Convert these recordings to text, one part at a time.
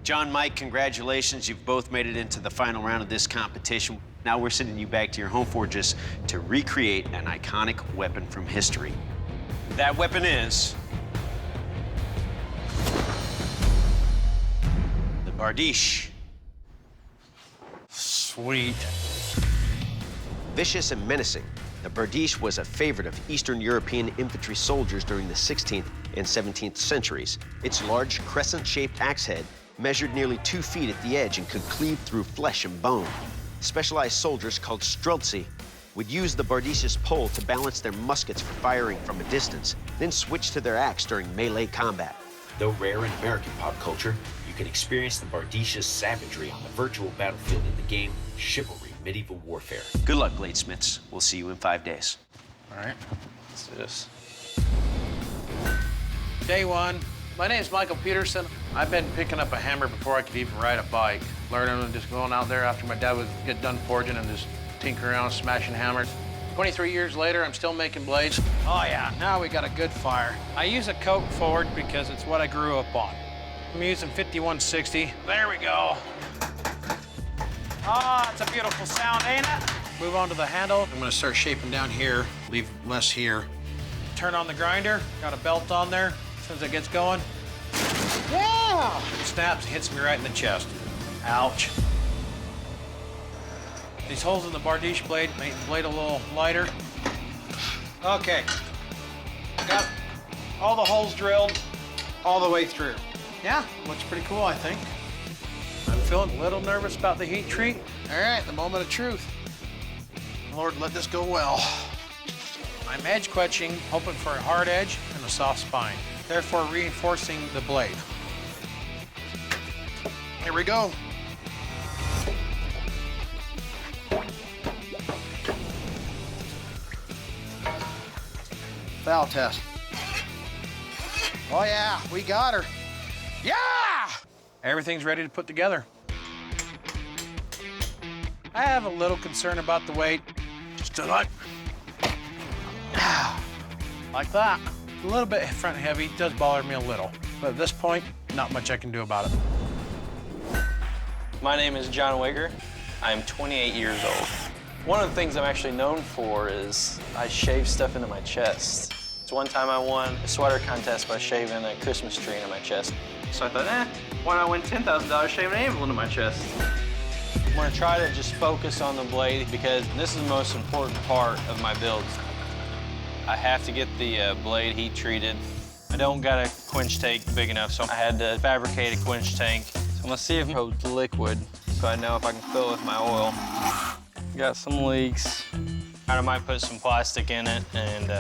John, Mike, congratulations. You've both made it into the final round of this competition. Now we're sending you back to your home forges to recreate an iconic weapon from history. That weapon is the Bardiche. Sweet. Vicious and menacing, the Bardiche was a favorite of Eastern European infantry soldiers during the 16th and 17th centuries. Its large, crescent-shaped axe head measured nearly 2 feet at the edge and could cleave through flesh and bone. Specialized soldiers called streltsy would use the Bardiche's pole to balance their muskets for firing from a distance, then switch to their axe during melee combat. Though rare in American pop culture, you can experience the Bardiche's savagery on the virtual battlefield in the game Chivalry Medieval Warfare. Good luck, Bladesmiths. We'll see you in 5 days. All right, let's do this. Day 1. My name's Michael Peterson. I've been picking up a hammer before I could even ride a bike. Learning and just going out there after my dad would get done forging and just tinker around, smashing hammers. 23 years later, I'm still making blades. Oh yeah, now we got a good fire. I use a Coke Ford because it's what I grew up on. I'm using 5160. There we go. Ah, it's a beautiful sound, ain't it? Move on to the handle. I'm gonna start shaping down here, leave less here. Turn on the grinder, got a belt on there. As soon as it gets going, yeah! It snaps, hits me right in the chest. Ouch. These holes in the Bardiche blade make the blade a little lighter. Okay. Got all the holes drilled all the way through. Yeah, looks pretty cool, I think. I'm feeling a little nervous about the heat treat. All right, the moment of truth. Lord, let this go well. I'm edge quetching, hoping for a hard edge and a soft spine, therefore reinforcing the blade. Here we go. Foul test. Oh yeah, we got her. Yeah! Everything's ready to put together. I have a little concern about the weight. Just like that. A little bit front heavy does bother me a little, but at this point, not much I can do about it. My name is John Wigger. I'm 28 years old. One of the things I'm actually known for is I shave stuff into my chest. So one time I won a sweater contest by shaving a Christmas tree into my chest. So I thought, why not win $10,000 shaving an anvil into my chest? I'm gonna try to just focus on the blade because this is the most important part of my builds. I have to get the blade heat treated. I don't got a quench tank big enough, so I had to fabricate a quench tank. So I'm gonna see if it holds liquid so I know if I can fill it with my oil. Got some leaks. I might put some plastic in it and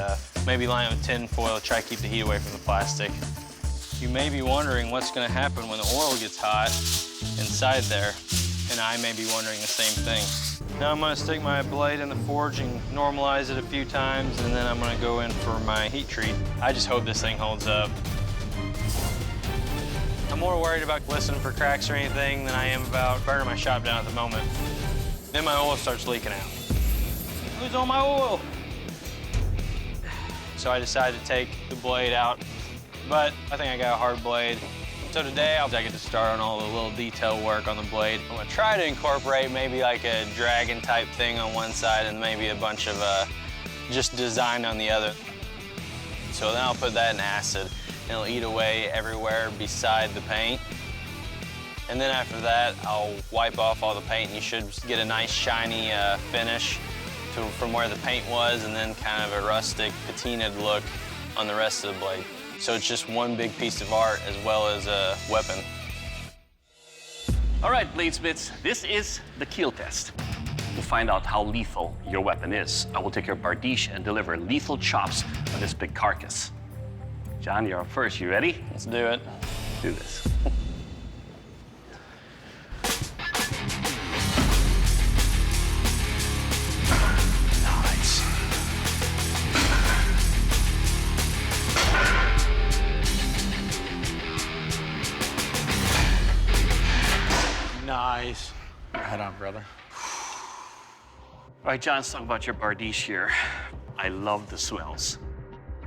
maybe line it with tin foil to try to keep the heat away from the plastic. You may be wondering what's gonna happen when the oil gets hot inside there, and I may be wondering the same thing. Now I'm gonna stick my blade in the forge and normalize it a few times, and then I'm gonna go in for my heat treat. I just hope this thing holds up. I'm more worried about listening for cracks or anything than I am about burning my shop down at the moment. Then my oil starts leaking out. Who's on my oil? So I decided to take the blade out, but I think I got a hard blade. So today I get to start on all the little detail work on the blade. I'm gonna try to incorporate maybe like a dragon type thing on one side and maybe a bunch of just design on the other. So then I'll put that in acid and it'll eat away everywhere beside the paint. And then after that, I'll wipe off all the paint and you should get a nice shiny finish from where the paint was, and then kind of a rustic, patinaed look on the rest of the blade. So it's just one big piece of art as well as a weapon. All right, Bladesmiths, this is the keel test. To find out how lethal your weapon is, I will take your Bardiche and deliver lethal chops on this big carcass. John, you're up first. You ready? Let's do it. Do this. Nice. Head on, brother. All right, John, let's talk about your Bardiche here. I love the swells.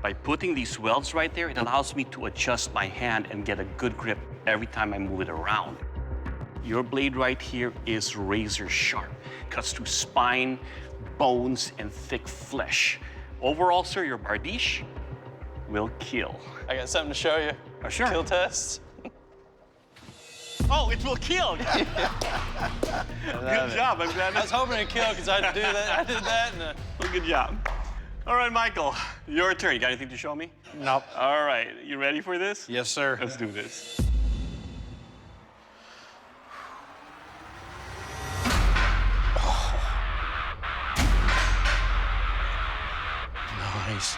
By putting these welds right there, it allows me to adjust my hand and get a good grip every time I move it around. Your blade right here is razor sharp. Cuts through spine, bones, and thick flesh. Overall, sir, your Bardiche will kill. I got something to show you. Oh, sure. Kill test. Oh, it will kill! Good job, I'm glad. I was hoping to kill because I did that. I did that. And, Well, good job. All right, Michael, your turn. You got anything to show me? Nope. All right, you ready for this? Yes, sir. Let's do this. Nice.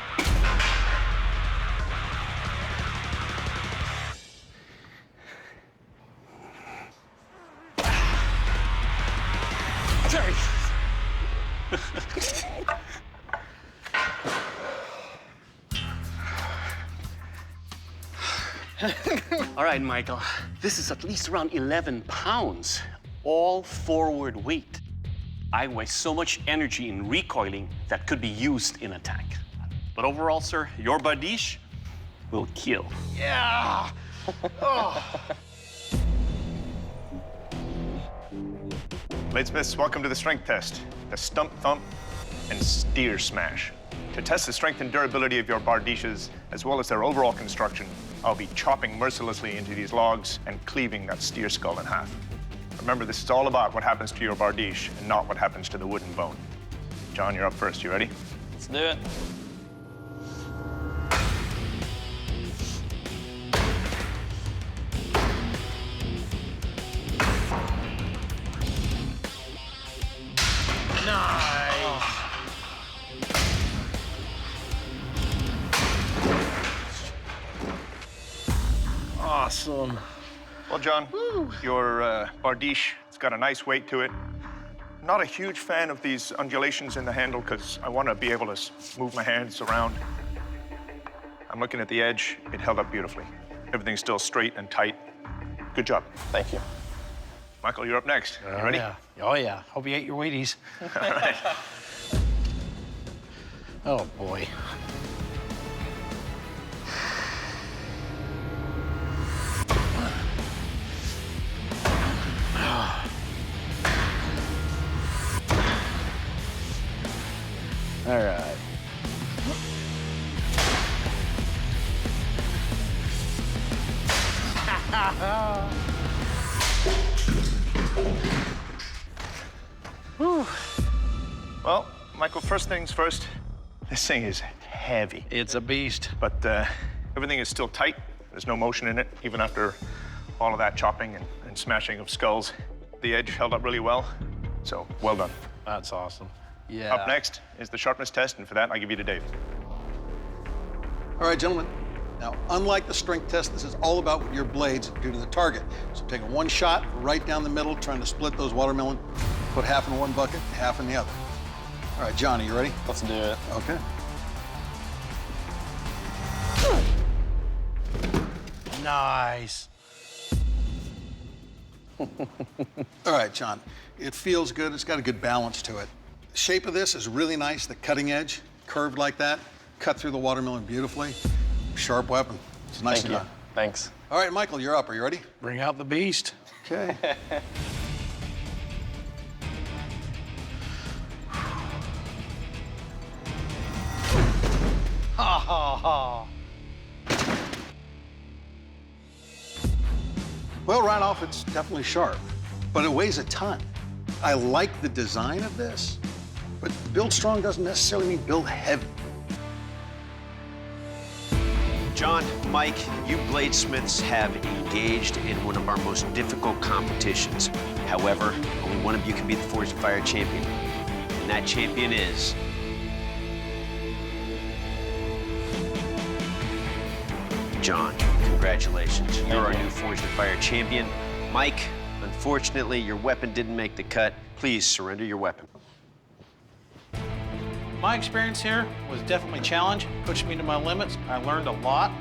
Sorry. All right, Michael. This is at least around 11 pounds, all forward weight. I waste so much energy in recoiling that could be used in attack. But overall, sir, your Bardiche will kill. Yeah. Bladesmiths, welcome to the strength test, the stump thump and steer smash. To test the strength and durability of your Bardiches, as well as their overall construction, I'll be chopping mercilessly into these logs and cleaving that steer skull in half. Remember, this is all about what happens to your Bardiche and not what happens to the wooden bone. John, you're up first. You ready? let's do it. Awesome. Well, John, your Bardiche, it's got a nice weight to it. Not a huge fan of these undulations in the handle because I want to be able to move my hands around. I'm looking at the edge. It held up beautifully. Everything's still straight and tight. Good job. Thank you. Michael, you're up next. You ready? Yeah. Oh, yeah. Hope you ate your Wheaties. All right. Oh, boy. All right. Well, Michael, first things first, this thing is heavy, It's a beast. but everything is still tight. There's no motion in it, even after all of that chopping and smashing of skulls. The edge held up really well, so well done. That's awesome. Yeah. Up next is the sharpness test, and for that, I give you to Dave. All right, gentlemen. Now, unlike the strength test, this is all about what your blades do to the target. So take one shot right down the middle, trying to split those watermelon. Put half in one bucket, half in the other. All right, Johnny, you ready? Let's do it. Okay. Nice. All right, John. It feels good. It's got a good balance to it. The shape of this is really nice. The cutting edge, curved like that, cut through the watermelon beautifully. Sharp weapon. It's nicely Thank you. done. Thanks. All right, Michael, you're up. Are you ready? Bring out the beast. Okay. Ha ha ha. Well, right off, it's definitely sharp, but it weighs a ton. I like the design of this, but build strong doesn't necessarily mean build heavy. John, Mike, you Bladesmiths have engaged in one of our most difficult competitions. However, only one of you can be the Forged in Fire champion. And that champion is... John. Congratulations. You're our new Forged in Fire champion. Mike, unfortunately, your weapon didn't make the cut. Please surrender your weapon. My experience here was definitely a challenge, pushed me to my limits. I learned a lot.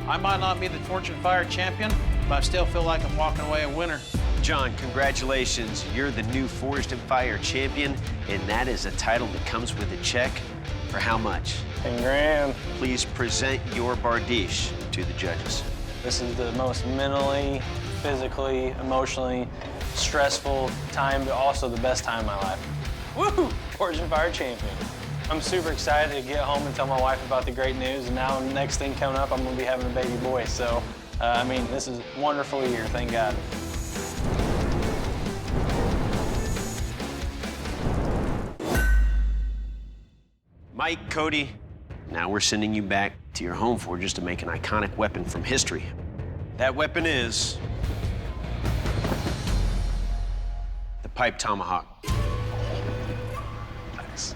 I might not be the Forged in Fire champion, but I still feel like I'm walking away a winner. John, congratulations. You're the new Forged in Fire champion, and that is a title that comes with a check For how much? 10 grand. Please present your Bardiche to the judges. This is the most mentally, physically, emotionally stressful time, but also the best time of my life. Woo! Forge and Fire champion. I'm super excited to get home and tell my wife about the great news, and now next thing coming up, I'm gonna be having a baby boy. So, I mean, this is a wonderful year, thank God. Mike, Cody, now we're sending you back to your home forges to make an iconic weapon from history. That weapon is the Pipe Tomahawk. Nice.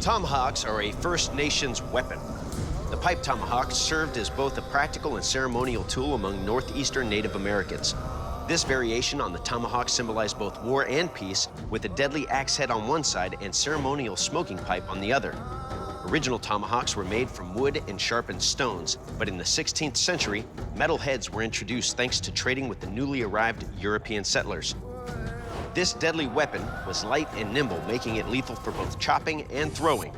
Tomahawks are a First Nations weapon. The Pipe Tomahawk served as both a practical and ceremonial tool among northeastern Native Americans. This variation on the tomahawk symbolized both war and peace, with a deadly axe head on one side and ceremonial smoking pipe on the other. Original tomahawks were made from wood and sharpened stones, but in the 16th century, metal heads were introduced thanks to trading with the newly arrived European settlers. This deadly weapon was light and nimble, making it lethal for both chopping and throwing.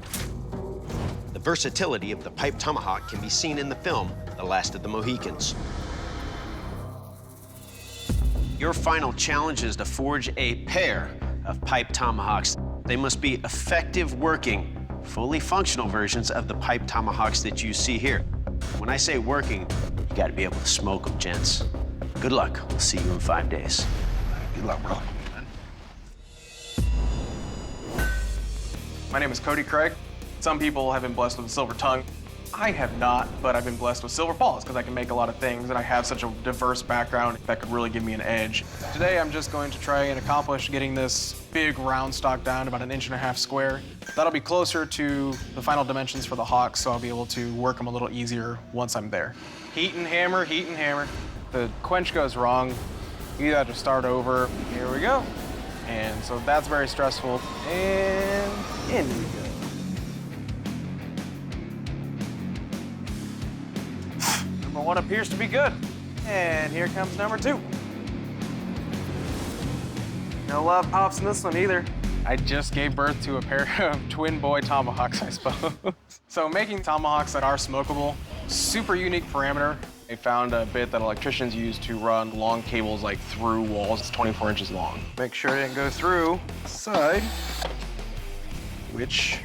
The versatility of the Pipe Tomahawk can be seen in the film, The Last of the Mohicans. Your final challenge is to forge a pair of Pipe Tomahawks. They must be effective working, fully functional versions of the Pipe Tomahawks that you see here. When I say working, you gotta be able to smoke them, gents. Good luck. We'll see you in 5 days. Good luck, bro. My name is Cody Craig. Some people have been blessed with a silver tongue. I have not, but I've been blessed with silver paws because I can make a lot of things and I have such a diverse background that could really give me an edge. Today I'm just going to try and accomplish getting this big round stock down about 1.5 inches square. That'll be closer to the final dimensions for the hawk, so I'll be able to work them a little easier once I'm there. Heat and hammer, heat and hammer. The quench goes wrong, you have to start over. Here we go. And so that's very stressful. And in we go. Number one appears to be good. And here comes number two. No love pops in this one either. I just gave birth to a pair of twin boy tomahawks, I suppose. So making tomahawks that are smokable, super unique parameter. I found a bit that electricians use to run long cables like through walls. It's 24 inches long. Make sure it didn't go through the side, which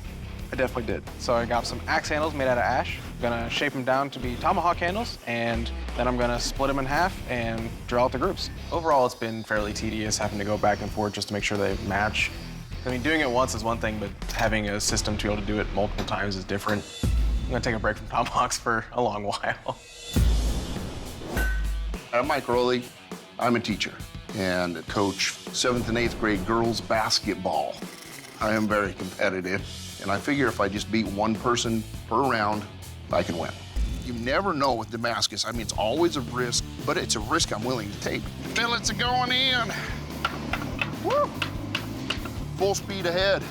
I definitely did. So I got some axe handles made out of ash. I'm gonna shape them down to be tomahawk handles, and then I'm gonna split them in half and drill out the grooves. Overall, it's been fairly tedious having to go back and forth just to make sure they match. I mean, doing it once is one thing, but having a system to be able to do it multiple times is different. I'm gonna take a break from tomahawks for a long while. I'm Mike Rowley. I'm a teacher and coach 7th and 8th grade girls basketball. I am very competitive, and I figure if I just beat one person per round, I can win. You never know with Damascus. I mean, it's always a risk, but it's a risk I'm willing to take. Fillets are going in. Woo! Full speed ahead.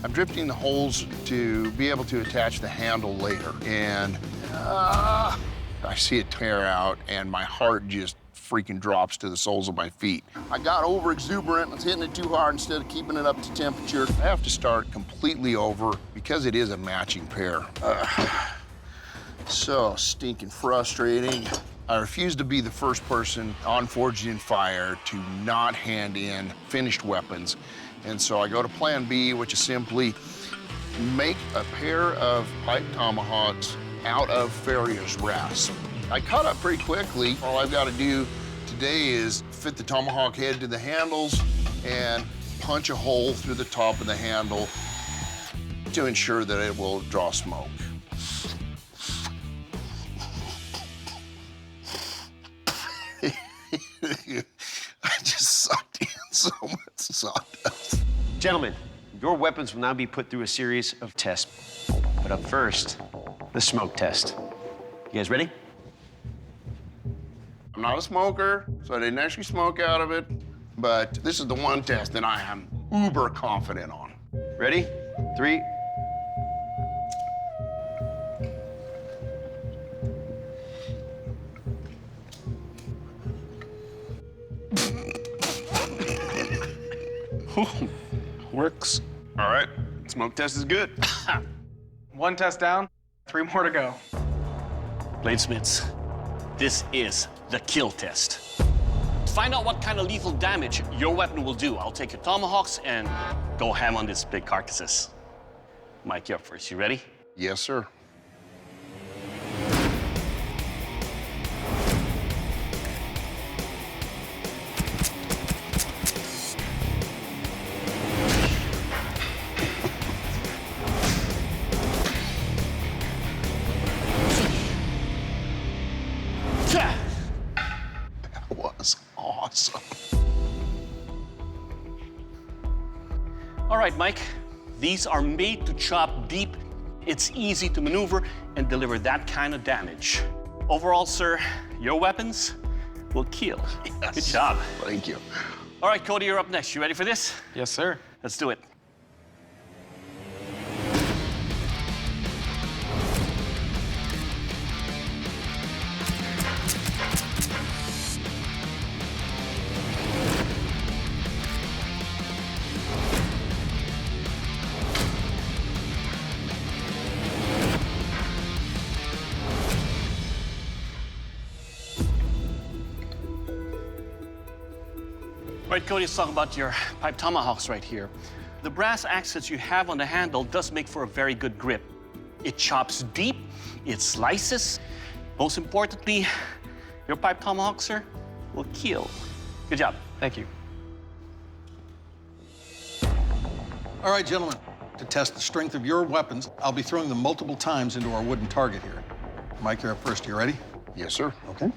I'm drifting the holes to be able to attach the handle later, and I see it tear out, and my heart just freaking drops to the soles of my feet. I got over exuberant, I was hitting it too hard instead of keeping it up to temperature. I have to start completely over because it is a matching pair. So stinking frustrating. I refuse to be the first person on Forged in Fire to not hand in finished weapons. And so I go to plan B, which is simply make a pair of Pipe Tomahawks out of Farrier's rasp. I cut up pretty quickly. All I've got to do today is fit the tomahawk head to the handles and punch a hole through the top of the handle to ensure that it will draw smoke. I just sucked in so much sawdust. Gentlemen, your weapons will now be put through a series of tests. But up first, the smoke test. You guys ready? I'm not a smoker, so I didn't actually smoke out of it, but this is the one test that I am uber confident on. Ready? 3. Works. All right, Smoke test is good. One test down, 3 more to go. Bladesmiths, this is the kill test. To find out what kind of lethal damage your weapon will do, I'll take your tomahawks and go ham on these big carcasses. Mike, you're up first. You ready? Yes, sir. That was awesome. All right, Mike. These are made to chop deep. It's easy to maneuver and deliver that kind of damage. Overall, sir, your weapons will kill. Yes. Good job. Thank you. All right, Cody, you're up next. You ready for this? Yes, sir. Let's do it. All right, Cody, let's talk about your Pipe Tomahawks right here. The brass accents you have on the handle does make for a very good grip. It chops deep, it slices. Most importantly, your Pipe Tomahawk, sir, will kill. Good job. Thank you. All right, gentlemen, to test the strength of your weapons, I'll be throwing them multiple times into our wooden target here. Mike, you're up first. You ready? Yes, sir. Okay.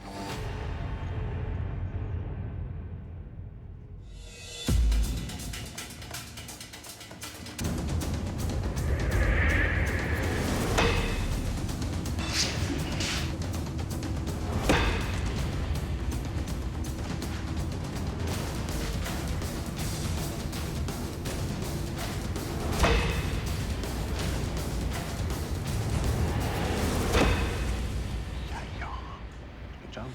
Good job.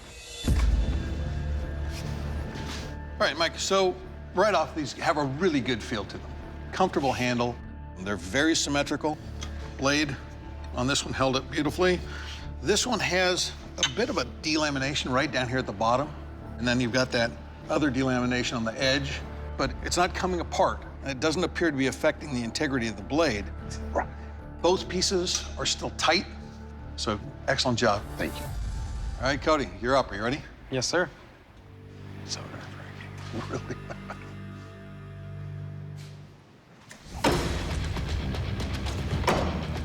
All right, Mike, so right off, these have a really good feel to them. Comfortable handle. They're very symmetrical. Blade on this one held it beautifully. This one has a bit of a delamination right down here at the bottom. And then you've got that other delamination on the edge, but it's not coming apart. And it doesn't appear to be affecting the integrity of the blade. Both pieces are still tight, so excellent job. Thank you. All right, Cody, you're up. Are you ready? Yes, sir. So nerve-wracking. Really?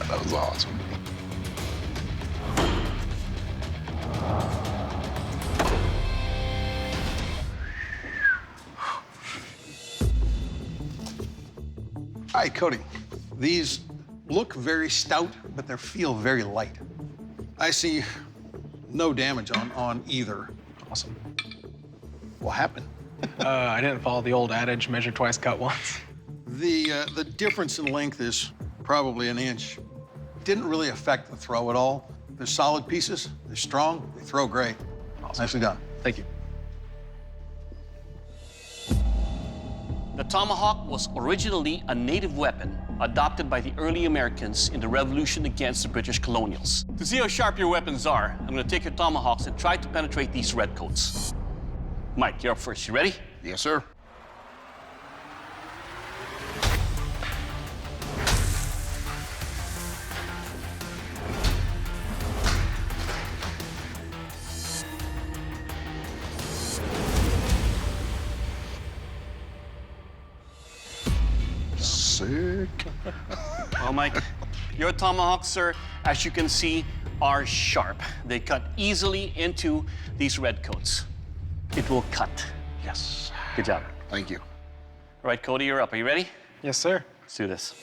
That was awesome. All right, Cody. These look very stout, but they feel very light. I see no damage on either. Awesome. What happened? I didn't follow the old adage, measure twice, cut once. The difference in length is probably an inch. Didn't really affect the throw at all. They're solid pieces, they're strong, they throw great. Awesome. Nicely done. Thank you. The tomahawk was originally a native weapon adopted by the early Americans in the revolution against the British colonials. To see how sharp your weapons are, I'm going to take your tomahawks and try to penetrate these redcoats. Mike, you're up first. You ready? Yes, sir. Sick. Well, Mike, your tomahawks, sir, as you can see, are sharp. They cut easily into these redcoats. It will cut. Yes. Good job. Thank you. All right, Cody, you're up. Are you ready? Yes, sir. Let's do this.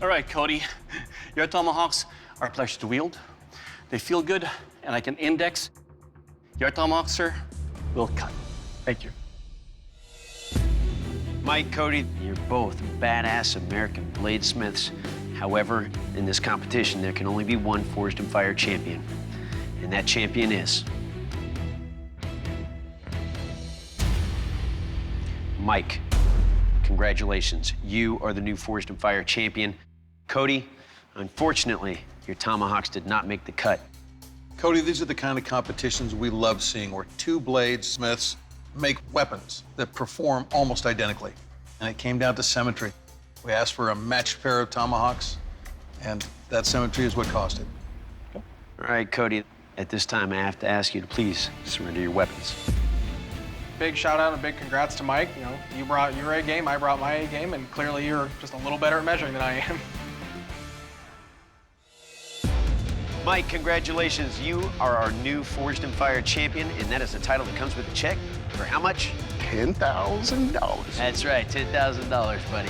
All right, Cody, your tomahawks are a pleasure to wield. They feel good, and I can index. Your tomahawks, sir, we'll cut. Thank you. Mike, Cody, you're both badass American bladesmiths. However, in this competition, there can only be one Forged in Fire champion, and that champion is Mike. Congratulations, you are the new Forged in Fire champion. Cody, unfortunately, your Tomahawks did not make the cut. Cody, these are the kind of competitions we love seeing, where two bladesmiths make weapons that perform almost identically. And it came down to symmetry. We asked for a matched pair of tomahawks, and that symmetry is what cost it. All right, Cody, at this time, I have to ask you to please surrender your weapons. Big shout out and big congrats to Mike. You know, you brought your A game, I brought my A game, and clearly you're just a little better at measuring than I am. Mike, congratulations. You are our new Forged in Fire champion, and that is a title that comes with a check. For how much? $10,000. That's right, $10,000, buddy.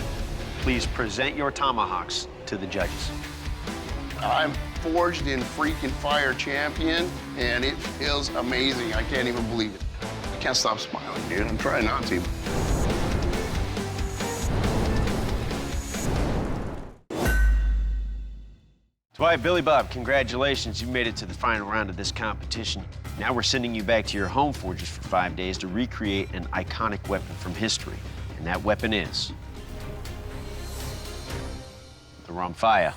Please present your Tomahawks to the judges. I'm Forged in freaking Fire champion, and it feels amazing. I can't even believe it. I can't stop smiling, dude. I'm trying not to. So, Billy Bob, congratulations. You made it to the final round of this competition. Now we're sending you back to your home forges for 5 days to recreate an iconic weapon from history. And that weapon is the Rhomphaia.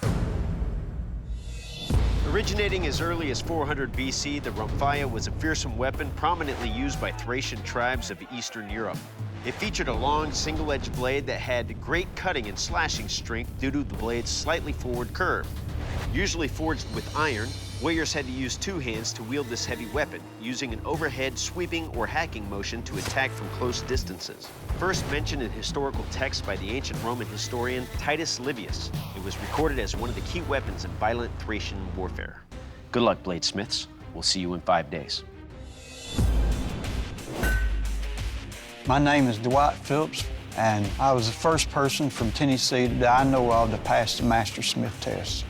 Originating as early as 400 BC, the Rhomphaia was a fearsome weapon prominently used by Thracian tribes of Eastern Europe. It featured a long, single-edged blade that had great cutting and slashing strength due to the blade's slightly forward curve. Usually forged with iron, warriors had to use two hands to wield this heavy weapon, using an overhead sweeping or hacking motion to attack from close distances. First mentioned in historical texts by the ancient Roman historian Titus Livius, it was recorded as one of the key weapons in violent Thracian warfare. Good luck, bladesmiths. We'll see you in 5 days. My name is Dwight Phillips, and I was the first person from Tennessee that I know of to pass the Master Smith test.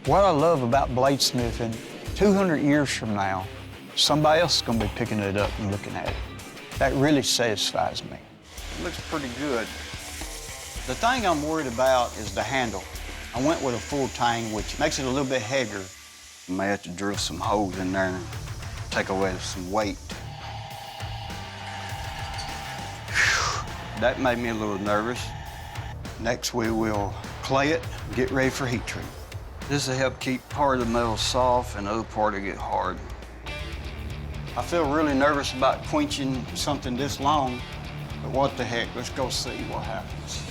What I love about bladesmithing, 200 years from now, somebody else is going to be picking it up and looking at it. That really satisfies me. It looks pretty good. The thing I'm worried about is the handle. I went with a full tang, which makes it a little bit heavier. You may have to drill some holes in there and take away some weight. Whew. That made me a little nervous. Next, we will clay it and get ready for heat treat. This will help keep part of the metal soft and the other part will get hard. I feel really nervous about quenching something this long, but what the heck, let's go see what happens.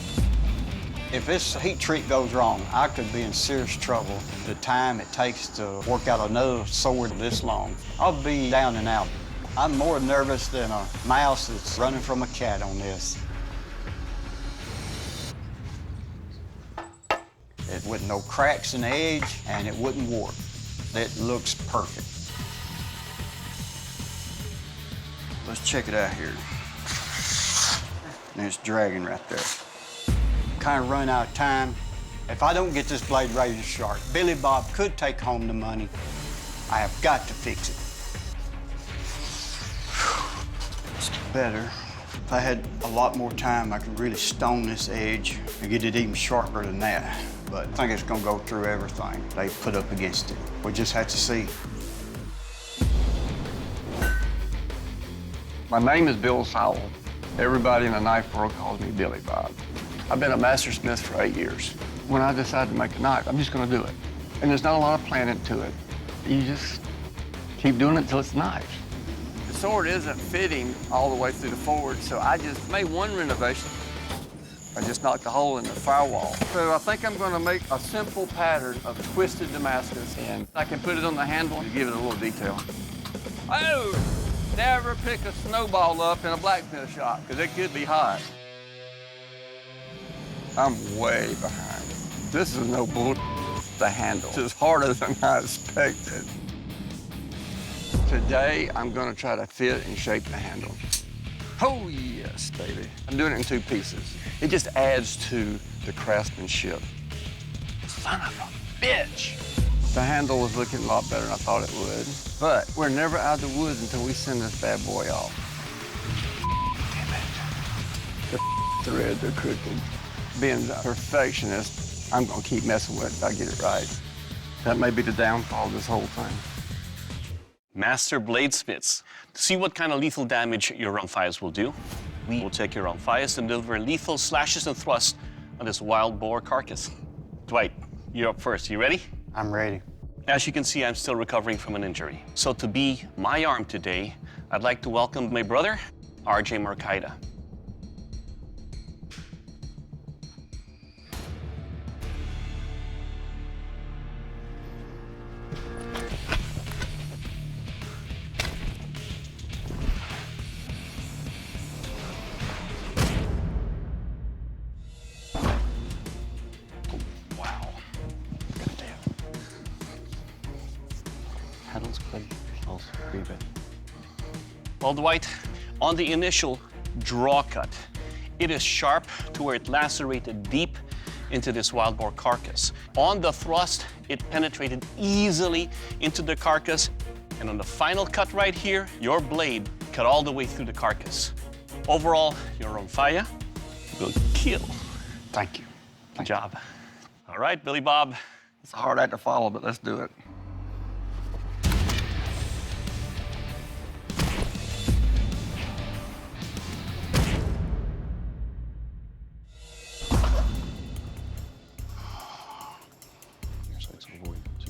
If this heat treat goes wrong, I could be in serious trouble. The time it takes to work out another sword this long, I'll be down and out. I'm more nervous than a mouse that's running from a cat on this. It wouldn't no cracks in the edge, and it wouldn't warp. It looks perfect. Let's check it out here. And it's dragging right there. Kind of run out of time. If I don't get this blade razor sharp, Billy Bob could take home the money. I have got to fix it. It's better. If I had a lot more time, I could really stone this edge and get it even sharper than that. But I think it's gonna go through everything they put up against it. We just have to see. My name is Bill Sowell. Everybody in the knife world calls me Billy Bob. I've been a master smith for 8 years. When I decide to make a knife, I'm just gonna do it. And there's not a lot of planning to it. You just keep doing it until it's a knife. The sword isn't fitting all the way through the forward, so I just made one renovation. I just knocked a hole in the firewall. So I think I'm gonna make a simple pattern of twisted Damascus, and I can put it on the handle and give it a little detail. Oh, never pick a snowball up in a blacksmith shop, because it could be hot. I'm way behind. This is no bull. The handle is harder than I expected. Today, I'm gonna try to fit and shape the handle. Oh, yes, baby. I'm doing it in 2 pieces. It just adds to the craftsmanship. Son of a bitch. The handle was looking a lot better than I thought it would. But we're never out of the woods until we send this bad boy off. threads are crooked. Being a perfectionist, I'm gonna keep messing with it until I get it right. That may be the downfall of this whole thing. Master Bladesmiths. To see what kind of lethal damage your Rhomphaia will do, we will take your Rhomphaia and deliver lethal slashes and thrusts on this wild boar carcass. Dwight, you're up first. You ready? I'm ready. As you can see, I'm still recovering from an injury. So to be my arm today, I'd like to welcome my brother, RJ Markaida. Wow. Handles good, smells pretty good. Well, Dwight, on the initial draw cut, it is sharp to where it lacerated deep into this wild boar carcass. On the thrust, it penetrated easily into the carcass. And on the final cut right here, your blade cut all the way through the carcass. Overall, your Rhomphaia will kill. Thank you. Good job. All right, Billy Bob. It's a hard act to follow, but let's do it.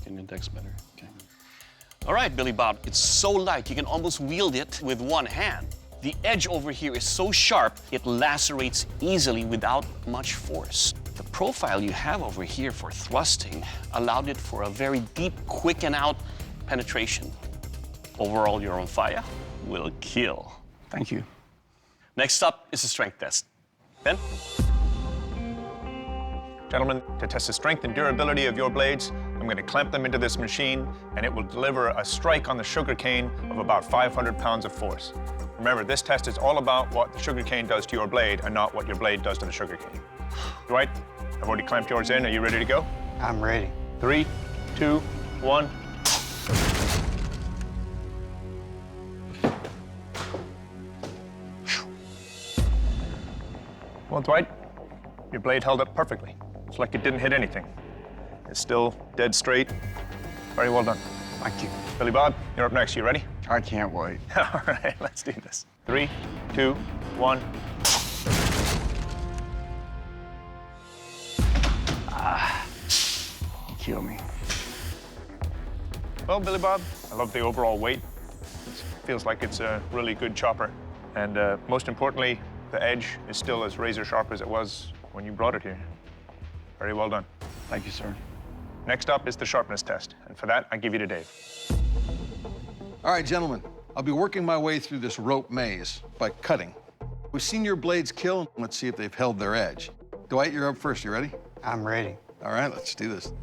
Index better. Okay. All right, Billy Bob, it's so light you can almost wield it with one hand. The edge over here is so sharp it lacerates easily without much force. The profile you have over here for thrusting allowed it for a very deep, quick and out penetration. Overall, your Rhomphaia will kill. Thank you. Next up is a strength test. Ben? Gentlemen, to test the strength and durability of your blades, I'm going to clamp them into this machine, and it will deliver a strike on the sugar cane of about 500 pounds of force. Remember, this test is all about what the sugar cane does to your blade and not what your blade does to the sugar cane. Dwight, I've already clamped yours in. Are you ready to go? I'm ready. 3, 2, 1. Well, Dwight, your blade held up perfectly. It's like it didn't hit anything. It's still dead straight. Very well done. Thank you. Billy Bob, you're up next. You ready? I can't wait. All right, let's do this. 3, 2, 1. Kill me. Well, Billy Bob, I love the overall weight. It feels like it's a really good chopper. And most importantly, the edge is still as razor sharp as it was when you brought it here. Very well done. Thank you, sir. Next up is the sharpness test. And for that, I give you to Dave. All right, gentlemen, I'll be working my way through this rope maze by cutting. We've seen your blades kill. Let's see if they've held their edge. Dwight, you're up first. You ready? I'm ready. All right, let's do this.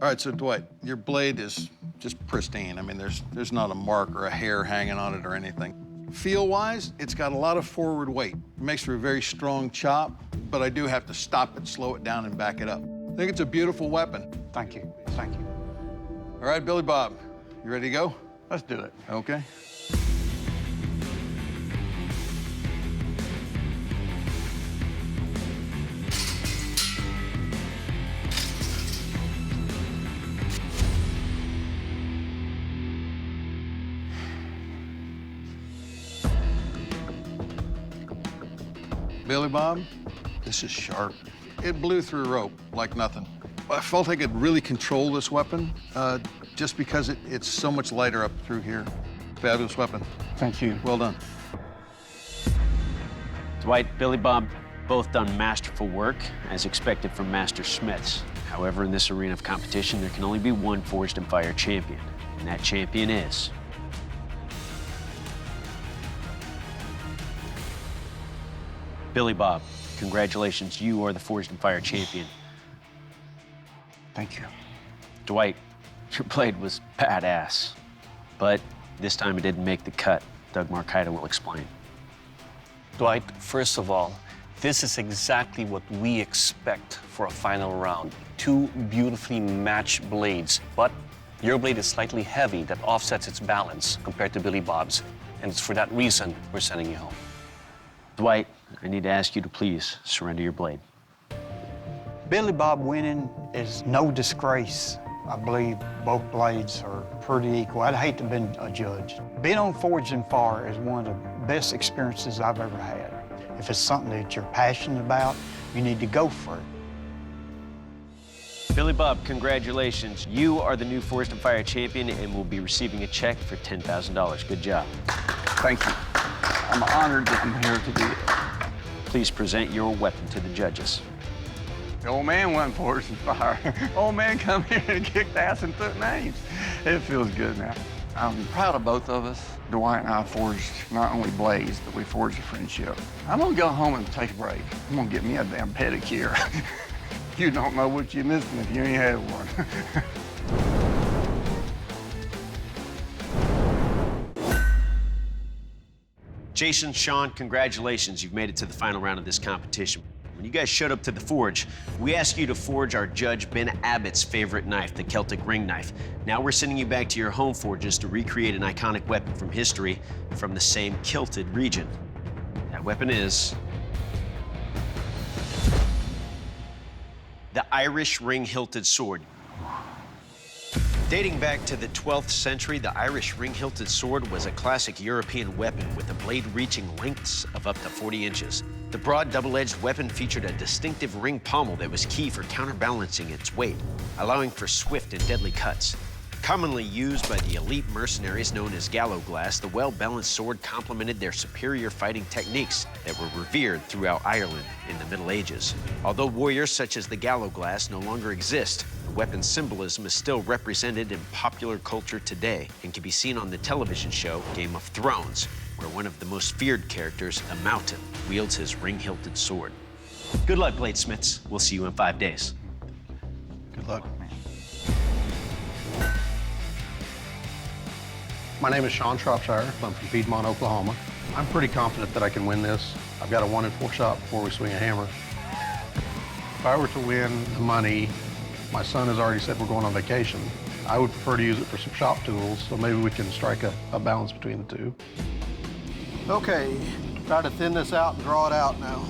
All right, so Dwight, your blade is just pristine. I mean, there's not a mark or a hair hanging on it or anything. Feel-wise, it's got a lot of forward weight. It makes for a very strong chop, but I do have to stop it, slow it down, and back it up. I think it's a beautiful weapon. Thank you. Thank you. All right, Billy Bob, you ready to go? Let's do it. Okay. Billy Bob, this is sharp. It blew through rope like nothing. I felt I could really control this weapon just because it's so much lighter up through here. Fabulous weapon. Thank you. Well done. Dwight, Billy Bob, both done masterful work, as expected from master smiths. However, in this arena of competition, there can only be one Forged in Fire champion, and that champion is... Billy Bob. Congratulations, you are the Forged in Fire champion. Thank you. Dwight, your blade was badass, but this time it didn't make the cut. Doug Markaida will explain. Dwight, first of all, this is exactly what we expect for a final round. Two beautifully matched blades, but your blade is slightly heavy that offsets its balance compared to Billy Bob's, and it's for that reason we're sending you home. Dwight, I need to ask you to please surrender your blade. Billy Bob winning is no disgrace. I believe both blades are pretty equal. I'd hate to have been a judge. Being on Forged and Fire is one of the best experiences I've ever had. If it's something that you're passionate about, you need to go for it. Billy Bob, congratulations. You are the new Forged and Fire champion and will be receiving a check for $10,000. Good job. Thank you. I'm honored that I'm here to do it. Please present your weapon to the judges. The old man won Forged and Fire. Old man come here and kicked ass and took names. It feels good now. I'm proud of both of us. Dwight and I forged not only blades, but we forged a friendship. I'm gonna go home and take a break. I'm gonna get me a damn pedicure. You don't know what you're missing if you ain't had one. Jason, Sean, congratulations. You've made it to the final round of this competition. When you guys showed up to the forge, we asked you to forge our judge Ben Abbott's favorite knife, the Celtic ring knife. Now we're sending you back to your home forges to recreate an iconic weapon from history from the same kilted region. That weapon is the Irish Ring-Hilted Sword. Dating back to the 12th century, the Irish Ring-Hilted Sword was a classic European weapon with a blade reaching lengths of up to 40 inches. The broad double-edged weapon featured a distinctive ring pommel that was key for counterbalancing its weight, allowing for swift and deadly cuts. Commonly used by the elite mercenaries known as Gallowglass, the well-balanced sword complemented their superior fighting techniques that were revered throughout Ireland in the Middle Ages. Although warriors such as the Gallowglass no longer exist, the weapon's symbolism is still represented in popular culture today and can be seen on the television show Game of Thrones, where one of the most feared characters, the Mountain, wields his ring-hilted sword. Good luck, Bladesmiths. We'll see you in 5 days. Good luck. My name is Sean Shropshire. I'm from Piedmont, Oklahoma. I'm pretty confident that I can win this. I've got a 1 in 4 shot before we swing a hammer. If I were to win the money, my son has already said we're going on vacation. I would prefer to use it for some shop tools, so maybe we can strike a balance between the two. Okay, try to thin this out and draw it out now.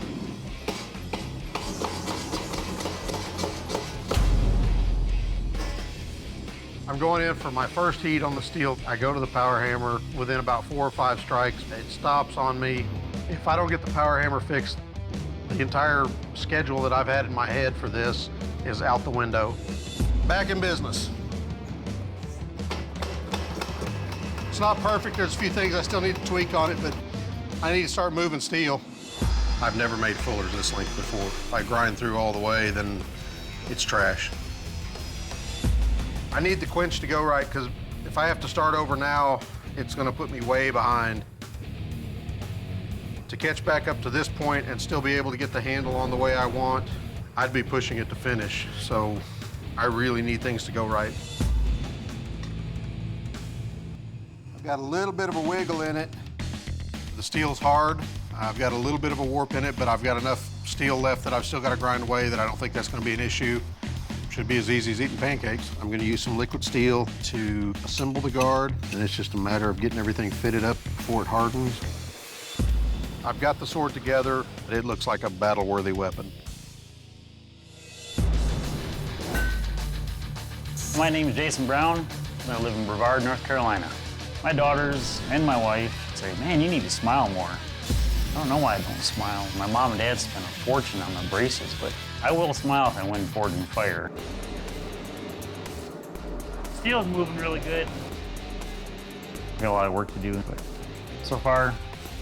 I'm going in for my first heat on the steel. I go to the power hammer. Within about 4 or 5 strikes, it stops on me. If I don't get the power hammer fixed, the entire schedule that I've had in my head for this is out the window. Back in business. It's not perfect. There's a few things I still need to tweak on it, but I need to start moving steel. I've never made fullers this length before. If I grind through all the way, then it's trash. I need the quench to go right, because if I have to start over now, it's gonna put me way behind. To catch back up to this point and still be able to get the handle on the way I want, I'd be pushing it to finish. So I really need things to go right. I've got a little bit of a wiggle in it. The steel's hard. I've got a little bit of a warp in it, but I've got enough steel left that I've still got to grind away that I don't think that's gonna be an issue. Should be as easy as eating pancakes. I'm gonna use some liquid steel to assemble the guard, and it's just a matter of getting everything fitted up before it hardens. I've got the sword together, but it looks like a battle-worthy weapon. My name is Jason Brown, and I live in Brevard, North Carolina. My daughters and my wife say, man, you need to smile more. I don't know why I don't smile. My mom and dad spent a fortune on the braces, but I will smile if I win Forged and Fire. Steel's moving really good. Got a lot of work to do, but so far,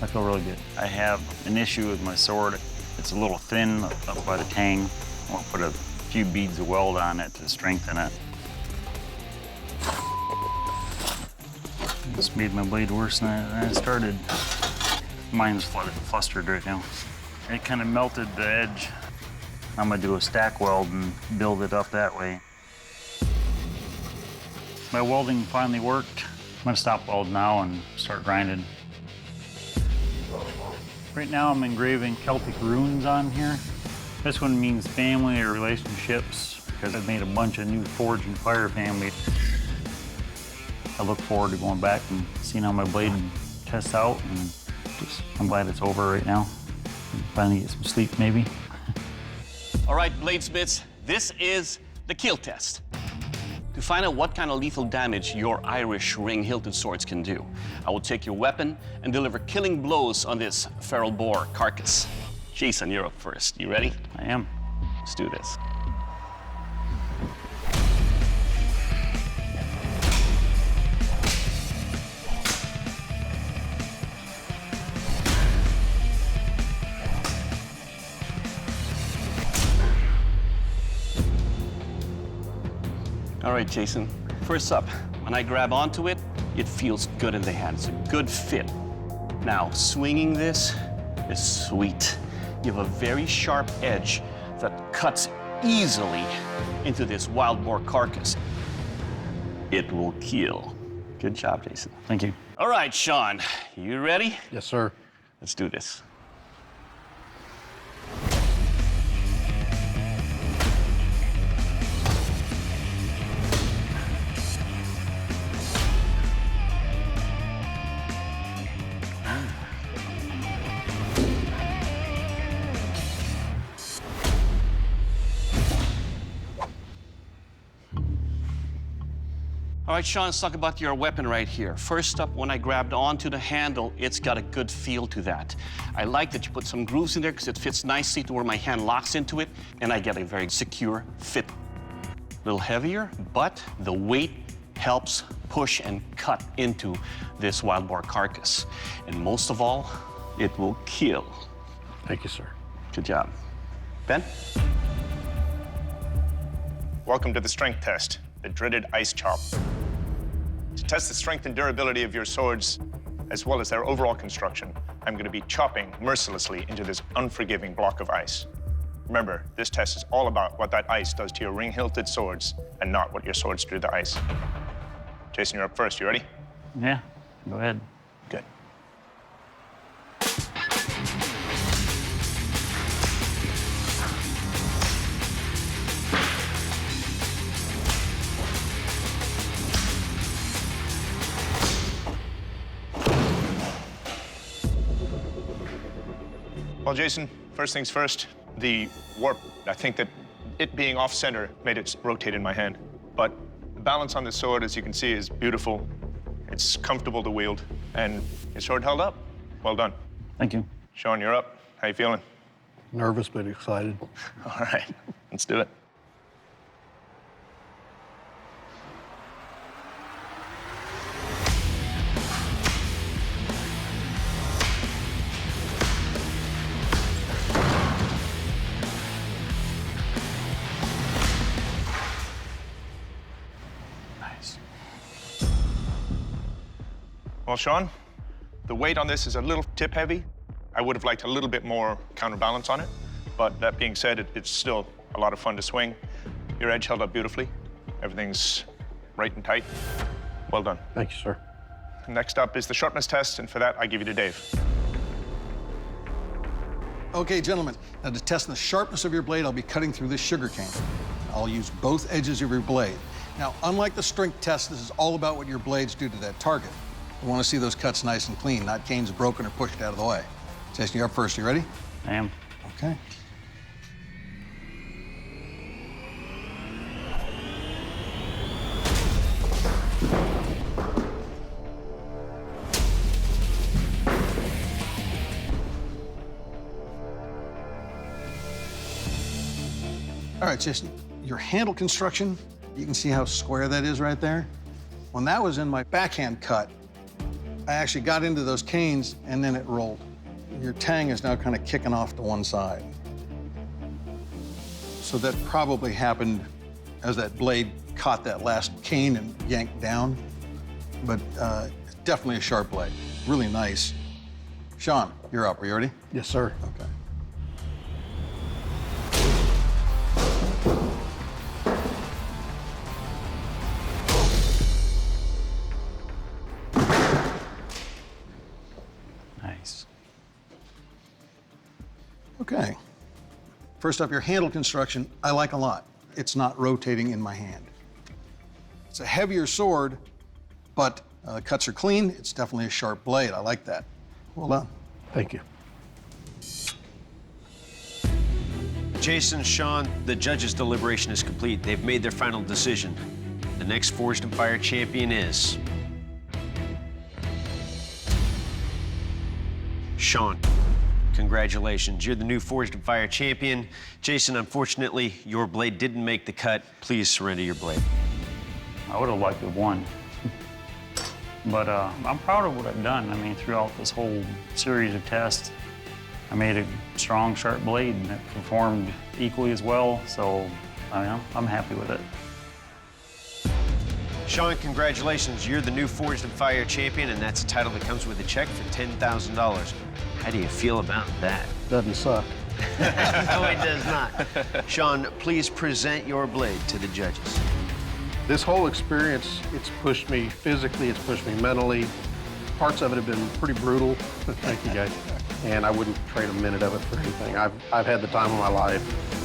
I feel really good. I have an issue with my sword. It's a little thin up by the tang. I'll put a few beads of weld on it to strengthen it. This made my blade worse than I started. Mine's flustered right now. It kind of melted the edge. I'm gonna do a stack weld and build it up that way. My welding finally worked. I'm gonna stop weld now and start grinding. Right now I'm engraving Celtic runes on here. This one means family or relationships because I've made a bunch of new Forge and Fire family. I look forward to going back and seeing how my blade tests out, and I'm glad it's over right now. Finally get some sleep, maybe. All right, Bladesmiths, this is the kill test. To find out what kind of lethal damage your Irish Ring-Hilted Swords can do, I will take your weapon and deliver killing blows on this feral boar carcass. Jason, you're up first. You ready? I am. Let's do this. All right, Jason. First up, when I grab onto it, it feels good in the hand. It's a good fit. Now, swinging this is sweet. You have a very sharp edge that cuts easily into this wild boar carcass. It will kill. Good job, Jason. Thank you. All right, Sean, you ready? Yes, sir. Let's do this. All right, Sean, let's talk about your weapon right here. First up, when I grabbed onto the handle, it's got a good feel to that. I like that you put some grooves in there because it fits nicely to where my hand locks into it, and I get a very secure fit. A little heavier, but the weight helps push and cut into this wild boar carcass. And most of all, it will kill. Thank you, sir. Good job. Ben? Welcome to the strength test, the dreaded ice chop. To test the strength and durability of your swords, as well as their overall construction, I'm going to be chopping mercilessly into this unforgiving block of ice. Remember, this test is all about what that ice does to your ring-hilted swords and not what your swords do to the ice. Jason, you're up first. You ready? Yeah, go ahead. Good. Well, Jason, first things first, the warp, I think that it being off-center made it rotate in my hand. But the balance on the sword, as you can see, is beautiful. It's comfortable to wield, and your sword held up. Well done. Thank you. Sean, you're up. How you feeling? Nervous but excited. All right, let's do it. Well, Sean, the weight on this is a little tip heavy. I would have liked a little bit more counterbalance on it, but that being said, it's still a lot of fun to swing. Your edge held up beautifully. Everything's right and tight. Well done. Thank you, sir. Next up is the sharpness test, and for that, I give you to Dave. Okay, gentlemen, now to test the sharpness of your blade, I'll be cutting through this sugar cane. I'll use both edges of your blade. Now, unlike the strength test, this is all about what your blades do to that target. I want to see those cuts nice and clean, not canes broken or pushed out of the way. Jason, you're up first. You ready? I am. Okay. All right, Jason, your handle construction, you can see how square that is right there. When that was in my backhand cut, I actually got into those canes and then it rolled. Your tang is now kind of kicking off to one side. So that probably happened as that blade caught that last cane and yanked down. But definitely a sharp blade, really nice. Sean, you're up. Are you ready? Yes, sir. Okay. Nice. First up, your handle construction, I like a lot. It's not rotating in my hand. It's a heavier sword, but cuts are clean. It's definitely a sharp blade. I like that. Well done. Thank you. Jason, Sean, the judges' deliberation is complete. They've made their final decision. The next Forged in Fire champion is Sean. Congratulations, you're the new Forged in Fire champion. Jason, unfortunately, your blade didn't make the cut. Please surrender your blade. I would have liked to have won. But I'm proud of what I've done. I mean, throughout this whole series of tests, I made a strong, sharp blade that performed equally as well. So, I'm happy with it. Sean, congratulations. You're the new Forged in Fire champion, and that's a title that comes with a check for $10,000. How do you feel about that? Doesn't suck. No, it does not. Sean, please present your blade to the judges. This whole experience, it's pushed me physically, it's pushed me mentally. Parts of it have been pretty brutal. Thank you, guys. And I wouldn't trade a minute of it for anything. I've had the time of my life.